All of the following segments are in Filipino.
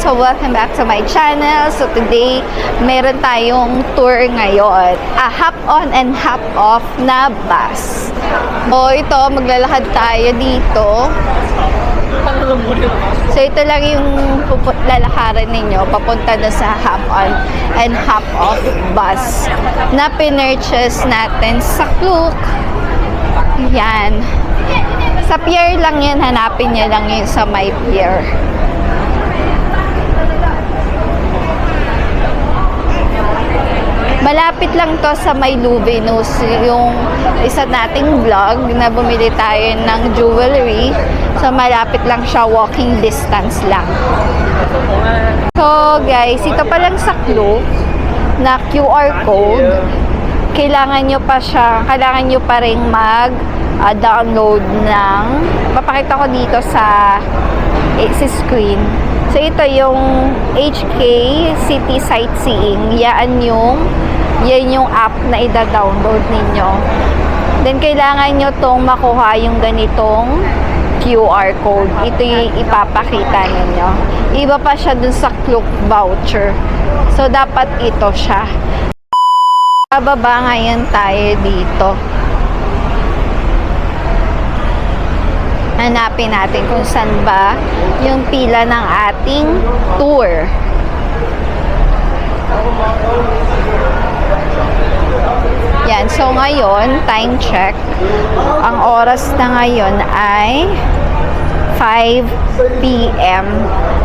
So welcome back to my channel. So today, meron tayong tour ngayon. A hop-on and hop-off na bus. So ito, maglalakad tayo dito. So ito lang yung lalakaran ninyo papunta na sa hop-on and hop-off bus na pinurchase natin sa Klook. Yan. Sa pier lang yan, hanapin niya lang yun sa my pier. Malapit lang to sa may Luvinous, yung isa nating vlog na bumili tayo ng jewelry. So malapit lang siya, walking distance lang. So guys, ito pa lang sa Klook na QR code. Kailangan nyo pa rin mag-download ng, papakita ko dito sa screen. So ito yung HK City Sightseeing. Yan yung app na ida-download ninyo. Then kailangan nyo tong makuha yung ganitong QR code. Ito yung ipapakita ninyo. Iba pa siya dun sa Klook voucher. So dapat ito siya. Bababa ngayon tayo dito. Hanapin natin kung saan ba yung pila ng ating tour. Yan, so ngayon, time check. Ang oras na ngayon ay 5 p.m.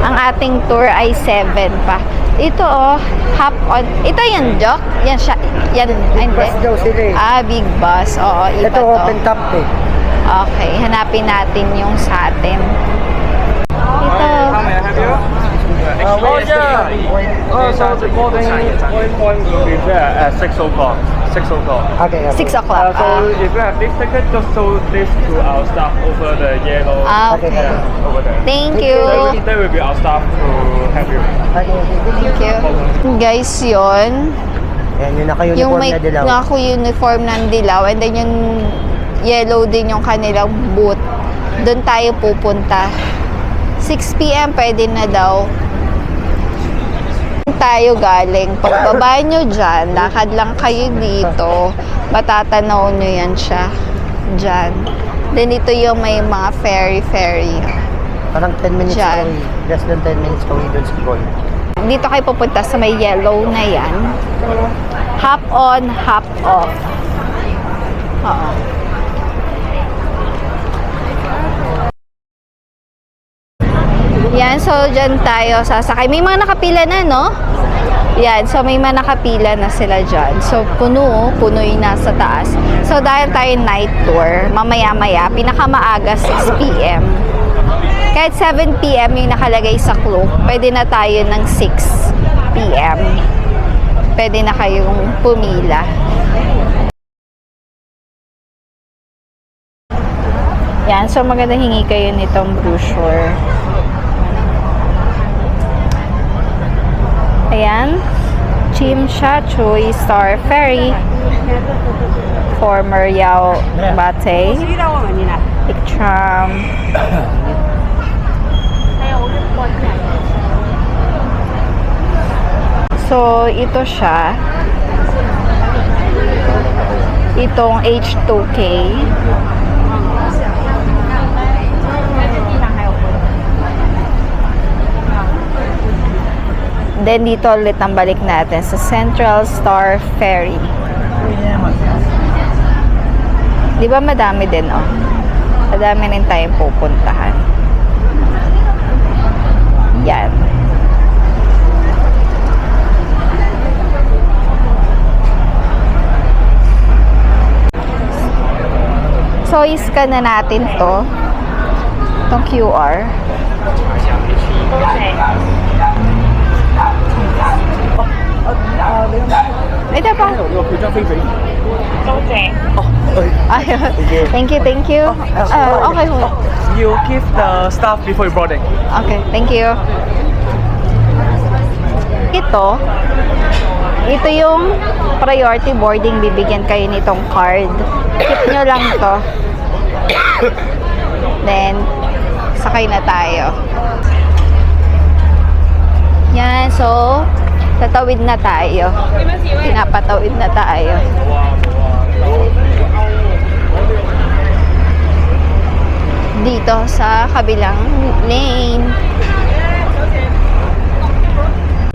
Ang ating tour ay 7 pa. Ito hop on. Ito yung Joke? Yan siya. Yan, hindi. Bus daw sila eh. Big bus. Oo, iba ito to. Open top eh. Okay, hanapin natin yung sa atin. Ito. How may I have you? Oh yeah. So the boarding point will be there at 6 o'clock. 6 o'clock. Okay, okay. 6 o'clock. So if you have this ticket, just show this to our staff over the yellow. Okay. Over there. Thank you. There will be our staff to help you. Okay, okay. Thank you. Guys, yun. Yan, yung naka-uniform Yung may na dilaw. naka-uniform ng dilaw. And then yung yellow din yung kanilang booth. Doon tayo pupunta. 6 p.m. pwede na daw. Tayo galing. Pagbaba nyo dyan, lakad lang kayo dito. Matatanaw nyo yan siya. Dyan. Then ito yung may mga ferry. Parang 10 minutes Dyan. away. Less than 10 minutes away doon sa Gold. Dito kayo pupunta sa may yellow na yan. Hop on, hop off. Oo. Yan, so dyan tayo sasakay. May mga nakapila na, no? Yan, so may mga nakapila na sila dyan. So puno yung nasa taas. So dahil tayo night tour, mamaya-maya, pinakamaaga 6 p.m. Kahit 7 p.m. yung nakalagay sa Klook, pwede na tayo ng 6 p.m. Pwede na kayong pumila. Yan, so maganda hingi kayo nitong brochure. Ayan. Chimcha Choy Star Ferry. Former Yao Bate. Ikcham. So, ito siya. Itong H2K. Then, dito ulit ang balik natin sa Central Star Ferry. Di ba madami din, oh? Madami rin tayong pupuntahan. Yan. So, i-scan na natin to. Itong QR. Ito pa. Ayun. Thank you. Okay. You give the staff before you boarding. Okay, thank you. Ito yung priority boarding. Bibigyan kayo nitong card. Keep nyo lang to. Then, sakay na tayo. Yan, so, tatawid na tayo. Pinapatawid na tayo. Dito sa kabilang lane.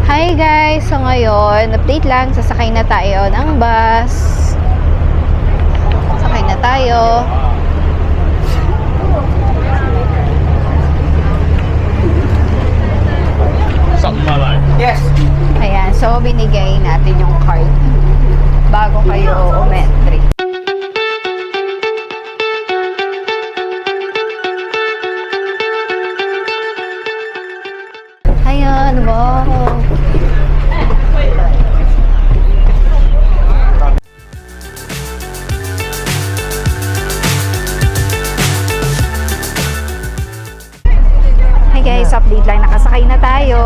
Hi guys! So ngayon, update lang, sasakay na tayo ng bus. Sakay na tayo. Yes. Ayan, so binigay natin yung card bago kayo umentry. Ayan, wow! Hi guys, update lang, nakasakay na tayo.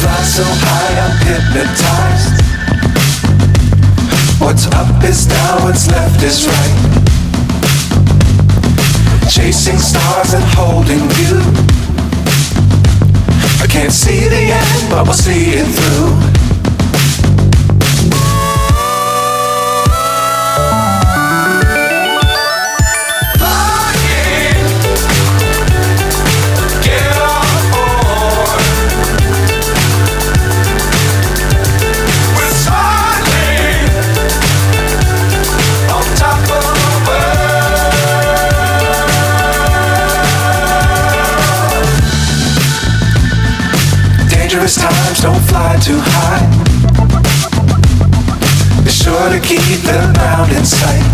Fly so high, I'm hypnotized. What's up is down, what's left is right. Chasing stars and holding you. I can't see the end, but we'll see it through. Flying, get on board. We're soaring on top of the world. Dangerous times, don't fly too high. Be sure to keep the ground in sight.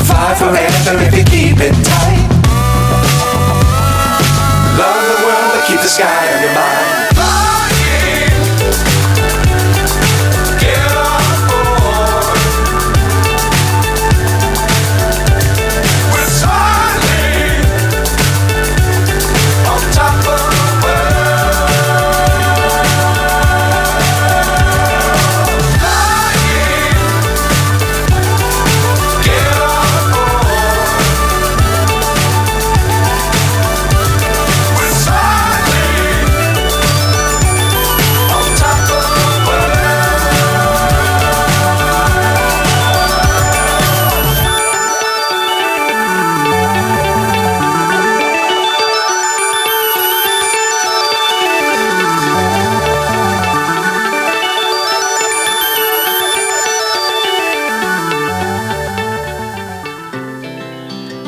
Fly forever if you keep it tight. Love the world, but keep the sky on your mind. Flying, get on board. We're soaring on top of the world. Flying, get on board. We're soaring on top of the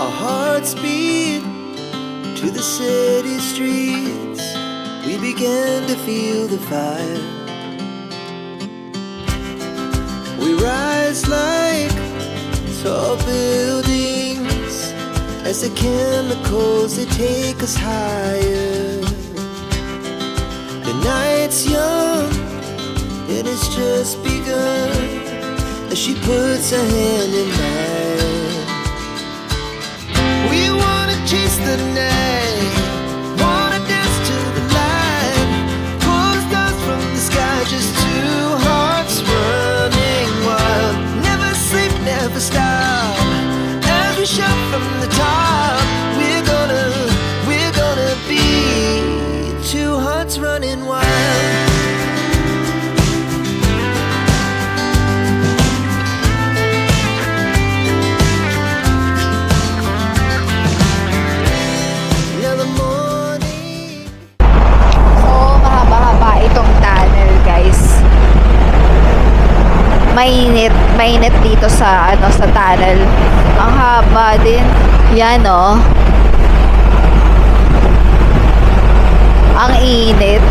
Our hearts beat to the city streets. We began to feel the fire. We rise like tall buildings as the chemicals they take us higher. The night's young, it has just begun as she puts her hand in mine. We wanna chase the night, wanna dance to the light, pull the stars from the sky, just two hearts running wild. Never sleep, never stop, as we shout from the top. We're gonna be two hearts running wild. Now the morning. So, mahaba-haba itong tunnel, guys. Mainit dito sa sa tunnel. Ang haba din. Yan oh. Ang init.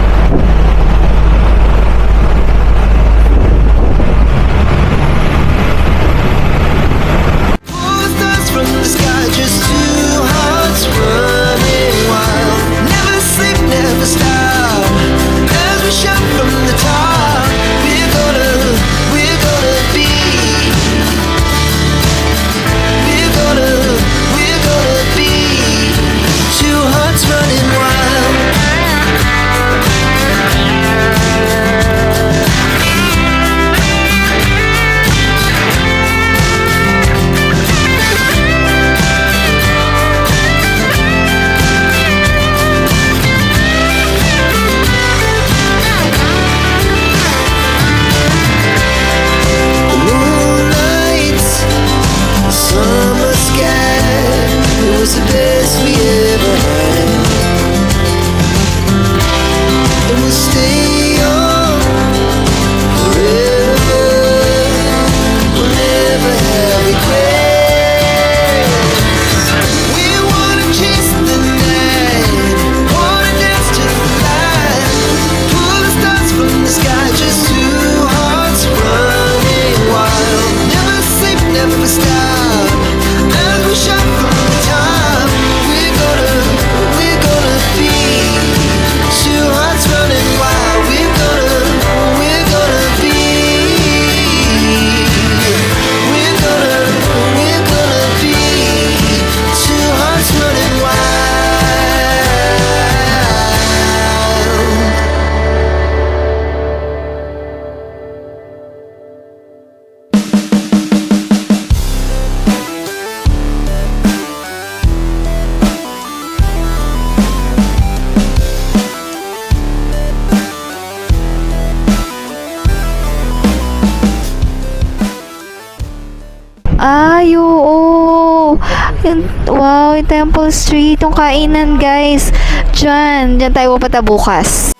Pull the stars from the sky, just two hearts running wild. Never sleep, never stop, as we shout from the top. We're gonna be. We're gonna be two hearts running wild. Wow, yung Temple Street, yung kainan guys. Diyan tayo pupunta bukas.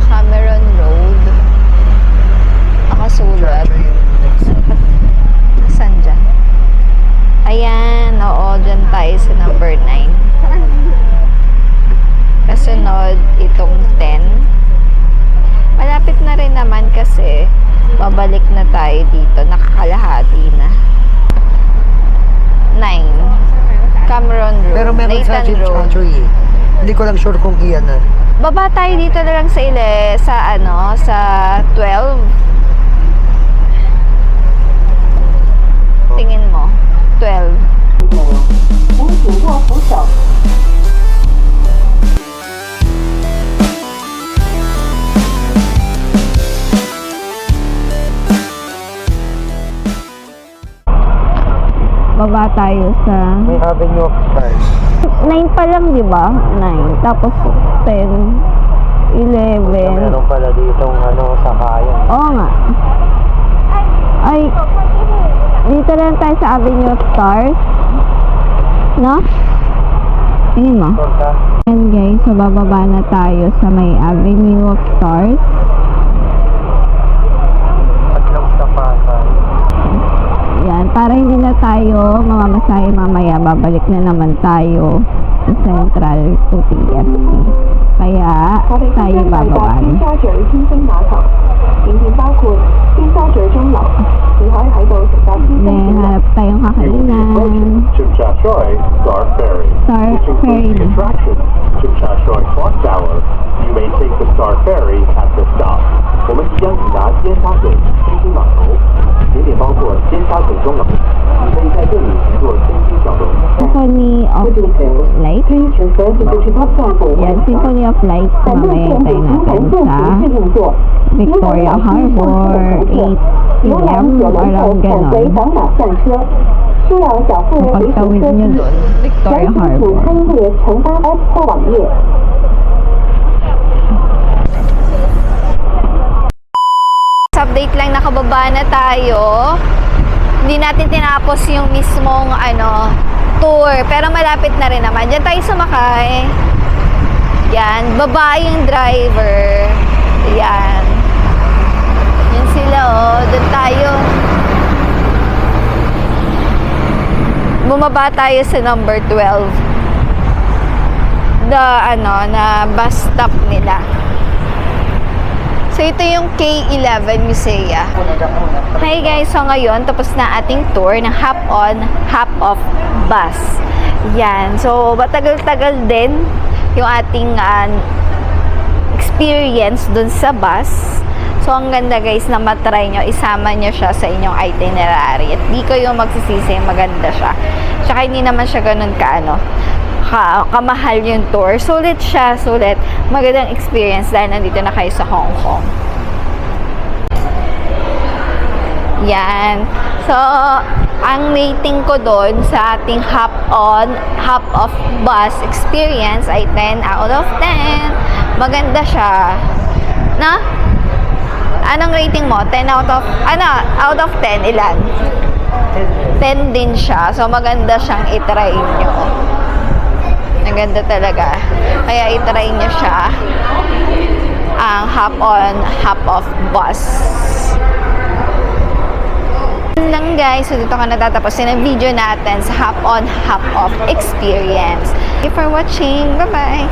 Cameron Road. Nakasulat. Saan dyan? Ayan, oo, dyan tayo sa number 9. Kasunod, itong 10. Malapit na rin naman kasi babalik na tayo dito. Nakakalahati na. 9. Cameron Road. Pero meron sa Nathan Jeep Road. Factory eh. Hindi ko lang sure kung iyan na. Baba tayo dito na lang sa 12. Tingin mo. 12. Baba tayo sa May Avenue of Stars. 9 pa lang, di ba? 9. Tapos 10, 11. Meron pala ditong sakayan. Oo nga. Ay, dito lang tayo sa Avenue of Stars. No? Tingin mo. Torta. Ayan guys, so bababa na tayo sa may Avenue of Stars. Paglaw sa Pasay. Yan, para hindi na tayo mamamasahe mamaya, babalik na naman tayo sa Central to TST. Kaya, tayo bababa na. Then, hanap tayong kakainan. Chimchachoy Star Ferry. Star Ferry. The attraction, Chimchachoy Clock Tower. You may take the Star Ferry at the stop. 我们即将抵达尖沙咀天星码头，景点包括尖沙咀钟楼，你可以在这里乘坐天星小轮。 Symphony of Light. Yan, Symphony of Light. Mamaya tayo natin sa Victoria Harbor, 8 p.m. Around ganon. Pagtawid nyo doon, Victoria Harbor. Update lang, nakababa na tayo. Hindi natin tinapos yung mismong tour, pero malapit na rin naman. Diyan tayo sumakay. Yan, baba yung driver. Yan. Yan sila, oh. Doon tayo. Bumaba tayo sa number 12. Na bus stop nila. So, ito yung K11 Musea. Hi guys, so ngayon, tapos na ating tour ng hop-on, hop-off bus. Yan. So, matagal-tagal din yung ating experience dun sa bus. So, ang ganda guys na matry nyo, isama nyo siya sa inyong itinerary. At di kayo magsisisi, maganda siya. Tsaka hindi naman siya ganun kamahal yung tour. Sulit siya, sulit. Magandang experience dahil nandito na kayo sa Hong Kong. Yan. So, ang rating ko doon sa ating hop-on, hop-off bus experience ay 10 out of 10. Maganda siya. Na? Anong rating mo? 10 out of, out of 10, ilan? 10 din siya. So, maganda siyang itry nyo. Maganda talaga. Kaya itry nyo siya. Ang hop-on, hop-off bus. Yun lang guys. So, dito ka natatapusin ang video natin sa hop-on, hop-off experience. Thank you for watching. Bye-bye!